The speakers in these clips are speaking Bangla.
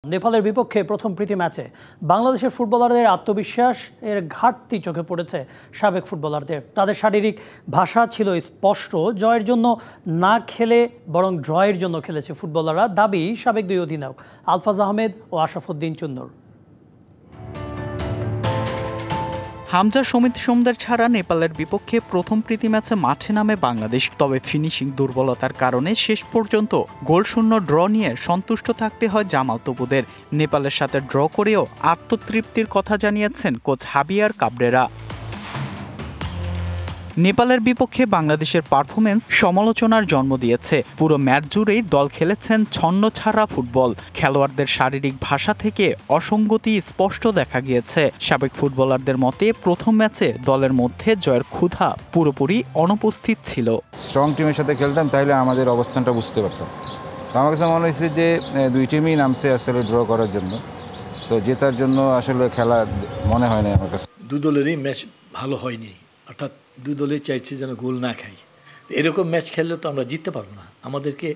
নেপালের বিপক্ষে প্রথম প্রীতি ম্যাচে বাংলাদেশের ফুটবলারদের আত্মবিশ্বাস এর ঘাটতি চোখে পড়েছে সাবেক ফুটবলারদের। তাদের শারীরিক ভাষা ছিল স্পষ্ট, জয়ের জন্য না খেলে বরং ড্রয়ের জন্য খেলেছে ফুটবলাররা, দাবি সাবেক দুই অধিনায়ক আলফাজ আহমেদ ও আশরাফুদ্দিন চুন্নুর। হামজা সমিত-সোমদের ছাড়া নেপালের বিপক্ষে প্রথম প্রীতি ম্যাচে মাঠে নামে বাংলাদেশ। তবে ফিনিশিং দুর্বলতার কারণে শেষ পর্যন্ত গোলশূন্য ড্র নিয়ে সন্তুষ্ট থাকতে হয় জামাল তপুদের। নেপালের সাথে ড্র করেও আত্মতৃপ্তির কথা জানিয়েছেন কোচ হাবিয়ার কাবরেরা। নেপালের বিপক্ষে বাংলাদেশের পারফরমেন্স সমালোচনার জন্ম দিয়েছে। পুরো ম্যাচ জুড়েই দল খেলেছেন ছন্নছাড়া ফুটবল। খেলোয়াড়দের শারীরিক ভাষা থেকে অসঙ্গতি স্পষ্ট দেখা গিয়েছে। সাবেক ফুটবলারদের মতে প্রথম ম্যাচে দলের মধ্যে জয়ের ক্ষুধা পুরোপুরি অনুপস্থিত ছিল। স্ট্রং টিমের সাথে খেলতাম তাহলে আমাদের অবস্থানটা বুঝতে পারতাম। আমার কাছে মনে হয়েছে যে দুই টিমই নামছে আসলে ড্র করার জন্য, তো জেতার জন্য আসলে খেলা মনে হয় না আমার কাছে। দু দলেরই ম্যাচ ভালো হয়নি, অর্থাৎ দুই দলই চাইছে যেন গোল না খাই। এরকম ম্যাচ খেললে তো আমরা জিততে পারবো না। আমাদেরকে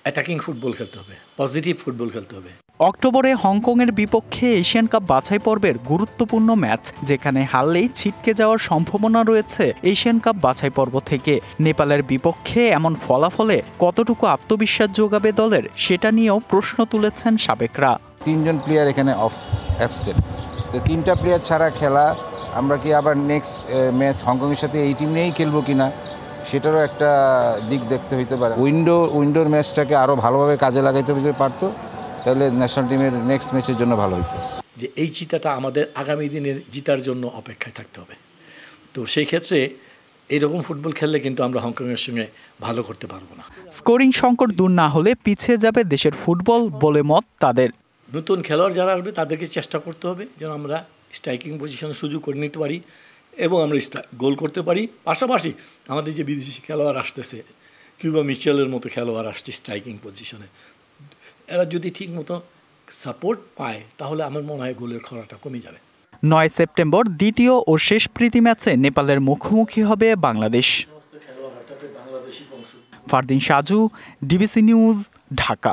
অ্যাটাকিং ফুটবল খেলতে হবে, পজিটিভ ফুটবল খেলতে হবে। অক্টোবরে হংকংয়ের বিপক্ষে এশিয়ান কাপ বাছাই পর্বের গুরুত্বপূর্ণ ম্যাচ, যেখানে হারলেই ছিটকে যাওয়ার সম্ভাবনা রয়েছে এশিয়ান কাপ বাছাই পর্ব থেকে। নেপালের বিপক্ষে এমন ফলাফলে কতটুকু আত্মবিশ্বাস যোগাবে দলের, সেটা নিয়েও প্রশ্ন তুলেছেন সাবেকরা। তিনজন প্লেয়ার এখানে অ্যাবসেন্ট, তো তিনটা প্লেয়ার ছাড়া খেলা, আমরা কি আবার নেক্সট ম্যাচ হংকংয়ের সাথে এই টিম নিয়েই খেলবো কিনা সেটারও একটা দিক দেখতে হইতে পারে। উইন্ডোর ম্যাচটাকে আরও ভালোভাবে কাজে লাগাইতে পারতো, তাহলে ন্যাশনাল টিমের নেক্সট ম্যাচের জন্য ভালো হইতো। যে এই জিতাটা আমাদের আগামী দিনের জিতার জন্য অপেক্ষায় থাকতে হবে। তো সেই ক্ষেত্রে এইরকম ফুটবল খেললে কিন্তু আমরা হংকংয়ের সঙ্গে ভালো করতে পারবো না। স্কোরিং সংকট দূর না হলে পিছিয়ে যাবে দেশের ফুটবল বলে মত তাদের। নতুন খেলোয়াড় যারা আসবে তাদেরকে চেষ্টা করতে হবে যেন আমরা স্ট্রাইকিং পজিশনে সুযোগ করে নিতে পারি এবং আমরা গোল করতে পারি। পাশাপাশি আমাদের যে বিদেশি খেলোয়াড় আসতেছে, কিউবা মিচেলের মতো খেলোয়াড় আসছে স্ট্রাইকিং পজিশনে, এরা যদি ঠিক মতো সাপোর্ট পায় তাহলে আমার মনে হয় গোলের খরাটা কমে যাবে। 9 সেপ্টেম্বর দ্বিতীয় ও শেষ প্রীতি ম্যাচে নেপালের মুখোমুখি হবে বাংলাদেশ। Fardin Saju, DBC news, Dhaka.